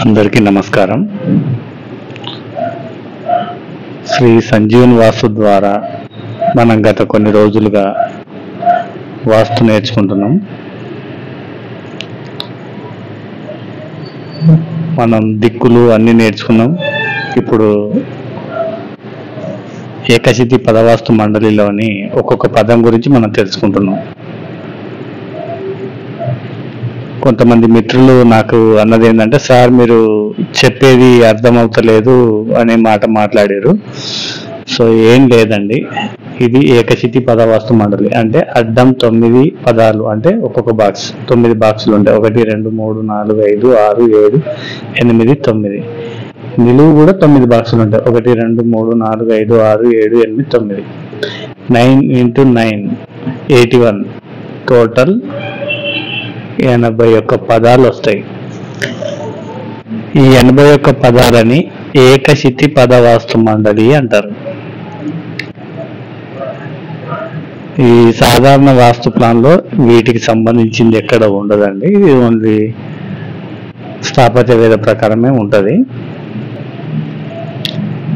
అందరికీ నమస్కారం. శ్రీ సంజీవన్ వాస్తు ద్వారా మనం గత కొన్ని రోజులుగా వాస్తు నేర్చుకుంటున్నాం. మనం దిక్కులు అన్ని నేర్చుకున్నాం. ఇప్పుడు ఏకశితి పదవాస్తు మండలిలోని ఒక్కొక్క పదం గురించి మనం తెలుసుకుంటున్నాం. కొంతమంది మిత్రులు నాకు అన్నది ఏంటంటే, సార్ మీరు చెప్పేది అర్థమవుతలేదు అనే మాట మాట్లాడారు. సో ఏం లేదండి, ఇది ఏకశితి పదవాస్తు మండలి అంటే అడ్డం 9 పదాలు, అంటే ఒక్కొక్క బాక్స్ 9 బాక్సులు ఉంటాయి. 1 2 3 4 5 6 7 8 9. నిలువు కూడా 9 బాక్సులు ఉంటాయి. 1 2 3 4 5 6 7 8 9. 9 × 9 81. టోటల్ 81 పదాలు వస్తాయి. ఈ 81 పదాలని ఏకశితి పదవాస్తు మండలి అంటారు. ఈ సాధారణ వాస్తు ప్లాన్ లో వీటికి సంబంధించింది ఎక్కడ ఉండదండి. ఇది ఓన్లీ స్థాపత్య వేద ప్రకారమే ఉంటది.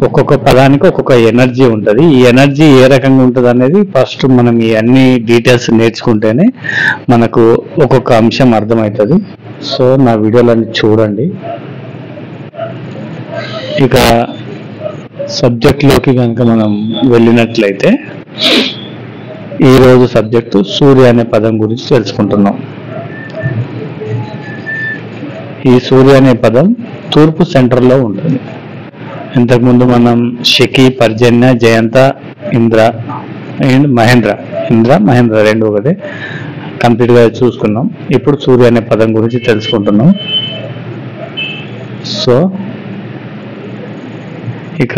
ఒక్కొక్క పదానికి ఒక్కొక్క ఎనర్జీ ఉంటుంది. ఈ ఎనర్జీ ఏ రకంగా ఉంటుంది అనేది ఫస్ట్ మనం ఈ అన్ని డీటెయిల్స్ నేర్చుకుంటేనే మనకు ఒక్కొక్క అంశం అర్థమవుతుంది. సో నా వీడియోలన్నీ చూడండి. ఇక సబ్జెక్ట్లోకి కనుక మనం వెళ్ళినట్లయితే, ఈరోజు సబ్జెక్టు సూర్య అనే పదం గురించి తెలుసుకుంటున్నాం. ఈ సూర్య అనే పదం తూర్పు సెంటర్లో ఉంటుంది. ఇంతకుముందు మనం శకి, పర్జన్య, జయంత, ఇంద్ర అండ్ మహేంద్ర, మహేంద్ర రెండు ఒకటే కంప్లీట్గా చూసుకున్నాం. ఇప్పుడు సూర్య అనే పదం గురించి తెలుసుకుంటున్నాం. సో ఇక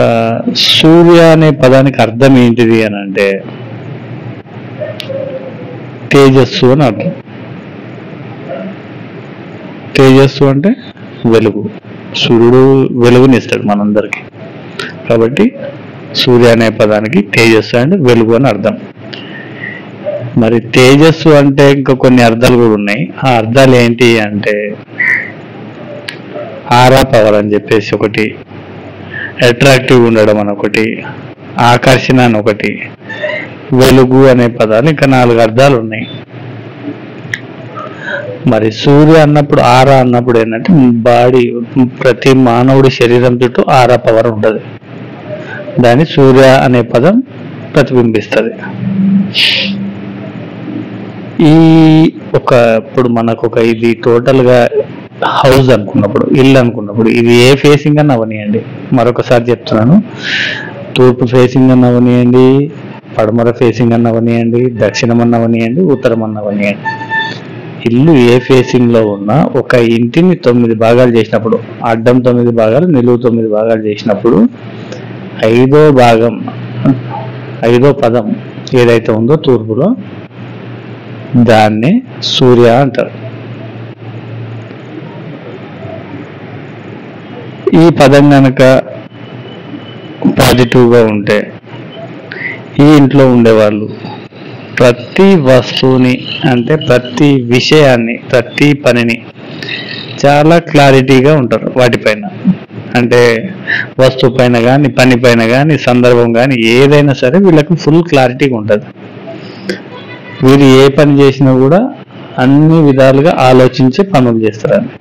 సూర్య అనే పదానికి అర్థం ఏంటిది అని అంటే, తేజస్సు అని అర్థం. తేజస్సు అంటే వెలుగు. సూర్యుడు వెలుగునిస్తాడు మనందరికి. కాబట్టి సూర్య అనే పదానికి తేజస్సు అంటే వెలుగు అని అర్థం. మరి తేజస్సు అంటే ఇంకా కొన్ని అర్థాలు కూడా ఉన్నాయి. ఆ అర్థాలు ఏంటి అంటే, ఆరా పవర్ అని చెప్పేసి ఒకటి, అట్రాక్టివ్ ఉండడం అని ఒకటి, ఆకర్షణ అని ఒకటి, వెలుగు అనే పదాలు ఇంకా 4 అర్థాలు ఉన్నాయి. మరి సూర్య అన్నప్పుడు, ఆరా అన్నప్పుడు ఏంటంటే బాడీ, ప్రతి మానవుడి శరీరం చుట్టూ ఆరా పవర్ ఉంటుంది. దాన్ని సూర్య అనే పదం ప్రతిబింబిస్తుంది. ఇప్పుడు మనకు ఇది టోటల్గా హౌస్ అనుకున్నప్పుడు, ఇల్లు అనుకున్నప్పుడు, ఇది ఏ ఫేసింగ్ అని అవనియండి. మరొకసారి చెప్తున్నాను, తూర్పు ఫేసింగ్ అని అవనియండి, పడమర ఫేసింగ్ అని అవనియండి, దక్షిణం అని అవనియండి, ఉత్తరం అని అవనియండి. ఇల్లు ఏ ఫేసింగ్ లో ఉన్నా ఒక ఇంటిని 9 భాగాలు చేసినప్పుడు, అడ్డం 9 భాగాలు, నిలువు 9 భాగాలు చేసినప్పుడు, 5వ భాగం, 5వ పదం ఏదైతే ఉందో తూర్పులో, దాన్ని సూర్య అంటారు. ఈ పదం కనుక పాజిటివ్గా ఉంటే, ఈ ఇంట్లో ఉండేవాళ్ళు ప్రతి వస్తువుని, అంటే ప్రతి విషయాన్ని, ప్రతి పనిని చాలా క్లారిటీగా ఉంటారు వాటిపైన. అంటే వస్తువు పైన కానీ, పని పైన కానీ, సందర్భం కానీ, ఏదైనా సరే వీళ్ళకి ఫుల్ క్లారిటీగా ఉంటుంది. వీరు ఏ పని చేసినా కూడా అన్ని విధాలుగా ఆలోచించి పనులు చేస్తారండి.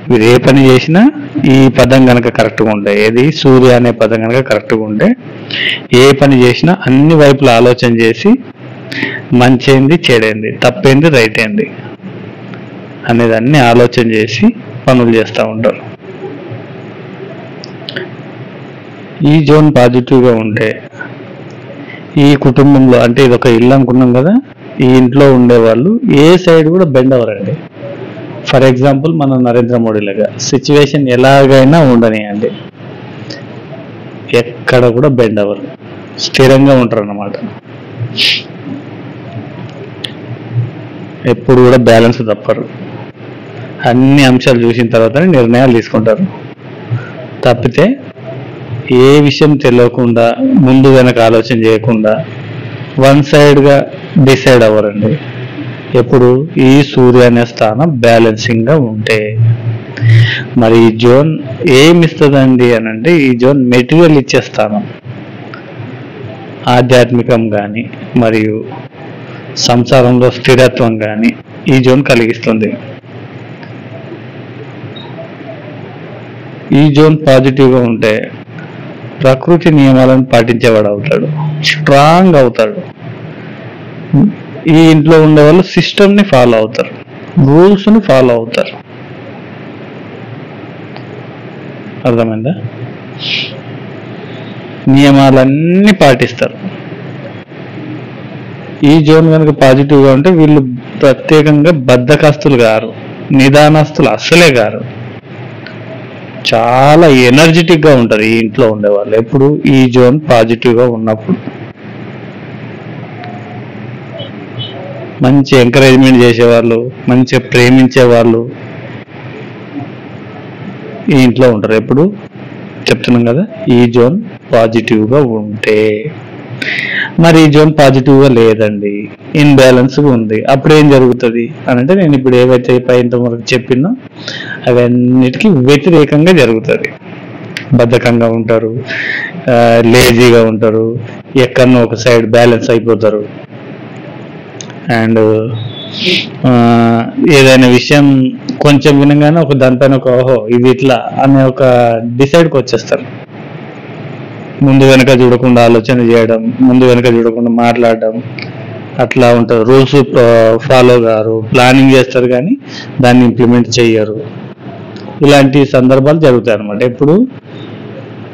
వీరు ఏ పని చేసినా ఈ పదం కనుక కరెక్ట్గా ఉంటే, ఏది సూర్య అనే పదం కనుక కరెక్ట్గా ఉంటే, ఏ పని చేసినా అన్ని వైపులా ఆలోచన చేసి మంచి చెడైంది, తప్పేంది, రైట్ ఏంది అనేది అన్ని ఆలోచన చేసి పనులు చేస్తూ ఉంటారు. ఈ జోన్ పాజిటివ్గా ఉంటే, ఈ కుటుంబంలో, అంటే ఇది ఒక ఇల్లు అనుకున్నాం కదా, ఈ ఇంట్లో ఉండేవాళ్ళు ఏ సైడ్ కూడా బెండ్ అవ్వరండి. ఫర్ ఎగ్జాంపుల్ మన నరేంద్ర మోడీ లాగా సిచ్యువేషన్ ఎలాగైనా ఉండనియండి, ఎక్కడ కూడా బెండ్ అవ్వరు, స్థిరంగా ఉంటారు అన్నమాట. ఎప్పుడు కూడా బ్యాలెన్స్ తప్పరు. అన్ని అంశాలు చూసిన తర్వాతనే నిర్ణయాలు తీసుకుంటారు. తప్పితే ఏ విషయం తెలియకుండా, ముందు వెనక ఆలోచన చేయకుండా వన్ సైడ్గా డిసైడ్ అవ్వరండి. ఎప్పుడు ఈ సూర్య అనే స్థానం బ్యాలెన్సింగ్ గా ఉంటే. మరి ఈ జోన్ ఏమి ఇస్తుందండి అని అంటే, ఈ జోన్ మెటీరియల్ ఇచ్చే స్థానం. ఆధ్యాత్మికం కానీ మరియు సంసారంలో స్థిరత్వం కానీ ఈ జోన్ కలిగిస్తుంది. ఈ జోన్ పాజిటివ్గా ఉంటే ప్రకృతి నియమాలను పాటించేవాడు అవుతాడు, స్ట్రాంగ్ అవుతాడు. ఈ ఇంట్లో ఉండే వాళ్ళు సిస్టమ్ని ఫాలో అవుతారు, రూల్స్ని ఫాలో అవుతారు. అర్థమైందా? నియమాలన్నీ పాటిస్తారు. ఈ జోన్ కనుక పాజిటివ్గా ఉంటే వీళ్ళు ప్రత్యేకంగా బద్ధకస్తులు గారు, నిదానస్తులు అస్సలే గారు. చాలా ఎనర్జెటిక్గా ఉంటారు ఈ ఇంట్లో ఉండేవాళ్ళు ఎప్పుడు ఈ జోన్ పాజిటివ్గా ఉన్నప్పుడు. మంచి ఎంకరేజ్మెంట్ చేసేవాళ్ళు, మంచిగా ప్రేమించేవాళ్ళు ఈ ఇంట్లో ఉంటారు ఎప్పుడు. చెప్తున్నాం కదా, ఈ జోన్ పాజిటివ్గా ఉంటే. మరి ఈ జోన్ పాజిటివ్గా లేదండి, ఇన్బ్యాలెన్స్గా ఉంది, అప్పుడు ఏం జరుగుతుంది అని అంటే, నేను ఇప్పుడు ఏవైతే ఇంతవరకు చెప్పినో అవన్నిటికీ వ్యతిరేకంగా జరుగుతుంది. బద్ధకంగా ఉంటారు, లేజీగా ఉంటారు, ఎక్కడనో ఒక సైడ్ బ్యాలెన్స్ అయిపోతారు. అండ్ ఏదైనా విషయం కొంచెం వినగానే ఒక దానిపైన ఒక ఓహో ఇది ఇట్లా అనే ఒక డిసైడ్కి వచ్చేస్తారు. ముందు వెనక చూడకుండా ఆలోచన చేయడం, ముందు వెనక చూడకుండా మాట్లాడడం, అట్లా ఉంటారు. రూల్స్ ఫాలో గారు, ప్లానింగ్ చేస్తారు కానీ దాన్ని ఇంప్లిమెంట్ చేయరు. ఇలాంటి సందర్భాలు జరుగుతాయి అన్నమాట. ఇప్పుడు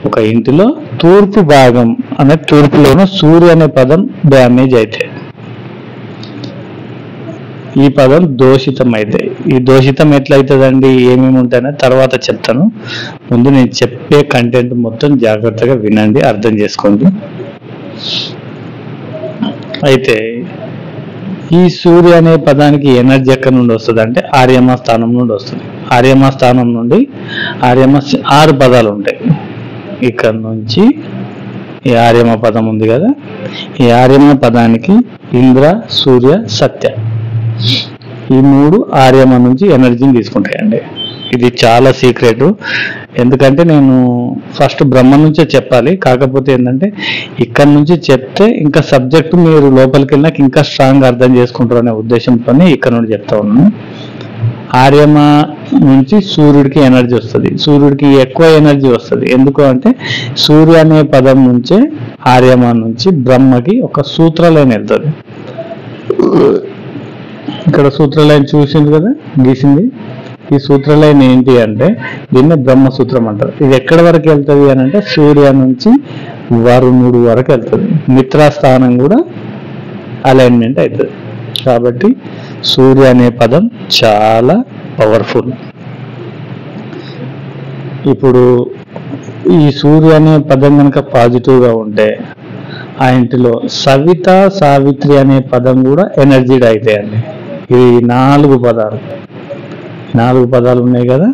ఒక ఇంటిలో తూర్పు భాగం అనే తూర్పులోనూ సూర్య అనే పదం డ్యామేజ్ అయితే, ఈ పదం దోషితం అయితే, ఈ దోషితం ఎట్లయితుందండి, ఏమేమి ఉంటాయని తర్వాత చెప్తాను. ముందు నేను చెప్పే కంటెంట్ మొత్తం జాగ్రత్తగా వినండి, అర్థం చేసుకోండి. అయితే ఈ సూర్య అనే పదానికి ఎనర్జీ ఎక్కడి నుండి వస్తుంది అంటే ఆర్యమ స్థానం నుండి వస్తుంది. ఆర్యమ స్థానం నుండి 6 పదాలు ఉంటాయి. ఇక్కడ నుంచి ఈ ఆర్యమ పదం ఉంది కదా, ఈ ఆర్యమ పదానికి ఇంద్ర, సూర్య, సత్య ఈ 3 ఆర్యమ నుంచి ఎనర్జీని తీసుకుంటాయండి. ఇది చాలా సీక్రెట్, ఎందుకంటే నేను ఫస్ట్ బ్రహ్మ నుంచే చెప్పాలి. కాకపోతే ఏంటంటే ఇక్కడ నుంచి చెప్తే ఇంకా సబ్జెక్ట్ మీరు లోపలికి వెళ్ళినాక ఇంకా స్ట్రాంగ్ అర్థం చేసుకుంటారు అనే ఉద్దేశంతోనే ఇక్కడ నుండి చెప్తా ఉన్నాను. ఆర్యమ నుంచి సూర్యుడికి ఎనర్జీ వస్తుంది, సూర్యుడికి ఎక్కువ ఎనర్జీ వస్తుంది. ఎందుకు అంటే సూర్య అనే పదం నుంచే ఆర్యమ నుంచి బ్రహ్మకి ఒక సూత్ర లైన్ వెళ్తుంది. ఇక్కడ సూత్ర లైన్ చూసింది కదా, గీసింది. ఈ సూత్ర లైన్ ఏంటి అంటే దీన్ని బ్రహ్మసూత్రం అంటారు. ఇది ఎక్కడి వరకు వెళ్తుంది అని అంటే సూర్య నుంచి వరుణుడు వరకు వెళ్తుంది. మిత్రస్థానం కూడా అలైన్మెంట్ అవుతుంది. కాబట్టి సూర్య అనే పదం చాలా పవర్ఫుల్. ఇప్పుడు ఈ సూర్య అనే పదం కనుక పాజిటివ్గా ఉంటే ఆ ఇంటిలో సవిత, సావిత్రి అనే పదం కూడా ఎనర్జీడ్ అవుతాయండి. ఇవి 4 పదాలు, 4 పదాలు ఉన్నాయి కదా,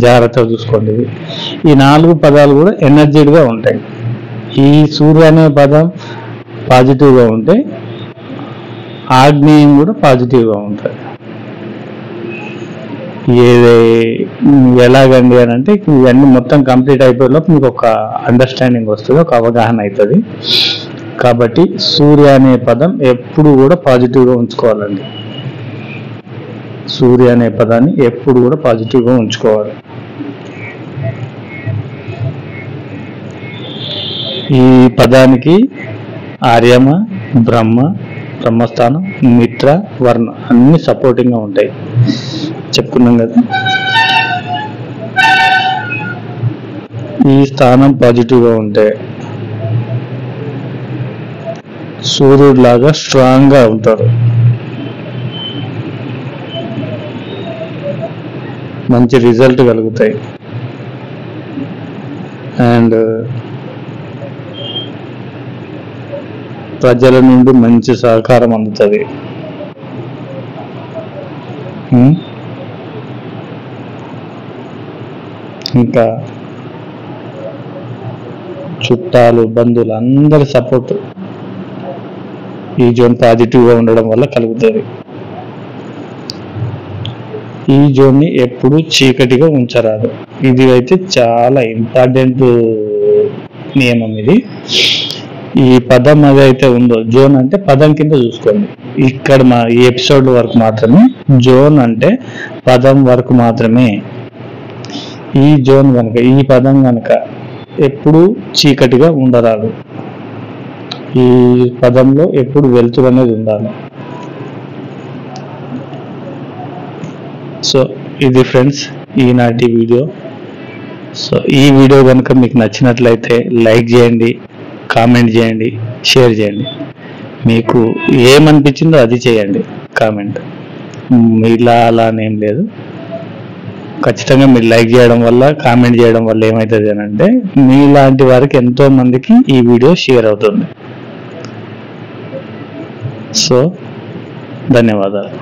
జాగ్రత్తగా చూసుకోండి. ఈ 4 పదాలు కూడా ఎనర్జీడ్గా ఉంటాయి. ఈ సూర్య అనే పదం పాజిటివ్గా ఉంటే ఆగ్నేయం కూడా పాజిటివ్గా ఉంటుంది. ఎలాగండి అని అంటే ఇవన్నీ మొత్తం కంప్లీట్ అయిపోయేలోపు మీకు ఒక అండర్స్టాండింగ్ వస్తుంది, ఒక అవగాహన అవుతుంది. కాబట్టి సూర్య అనే పదం ఎప్పుడు కూడా పాజిటివ్గా ఉంచుకోవాలండి. సూర్య అనే పదాన్ని ఎప్పుడు కూడా పాజిటివ్గా ఉంచుకోవాలి. ఈ పదానికి ఆర్యమ, బ్రహ్మస్థానం, మిత్ర, వర్ణ అన్ని సపోర్టింగ్గా ఉంటాయి, చెప్పుకున్నాం కదా. ఈ స్థానం పాజిటివ్గా ఉంటే సూర్యుడు లాగా స్ట్రాంగ్గా ఉంటారు, మంచి రిజల్ట్ కలుగుతాయి. అండ్ ప్రజల నుండి మంచి సహకారం అందుతుంది. ఇంకా చుట్టాలు, బంధువులు అందరి సపోర్ట్ ఈ జోన్ పాజిటివ్గా ఉండడం వల్ల కలుగుతుంది. ఈ జోన్ని ఎప్పుడు చీకటిగా ఉంచరాదు. ఇది అయితే చాలా ఇంపార్టెంట్ నియమం ఇది. ఈ పదం అదైతే ఉందో, జోన్ అంటే పదం కింద చూసుకోండి. ఇక్కడ ఈ ఎపిసోడ్ వరకు మాత్రమే జోన్ అంటే పదం వరకు మాత్రమే. ఈ జోన్ కనుక, ఈ పదం కనుక ఎప్పుడు చీకటిగా ఉండరాదు. ఈ పదంలో ఎప్పుడు వెలుతురు అనేది ఉండాలి. సో ఇది ఫ్రెండ్స్ ఈనాటి వీడియో. సో ఈ వీడియో కనుక మీకు నచ్చినట్లయితే లైక్ చేయండి, కామెంట్ చేయండి, షేర్ చేయండి. మీకు ఏమనిపించిందో అది చేయండి కామెంట్. ఇలా అలా అనేం లేదు. ఖచ్చితంగా మీరు లైక్ చేయడం వల్ల, కామెంట్ చేయడం వల్ల ఏమవుతుంది అని అంటే మీలాంటి వారికి ఎంతో మందికి ఈ వీడియో షేర్ అవుతుంది. సో ధన్యవాదాలు.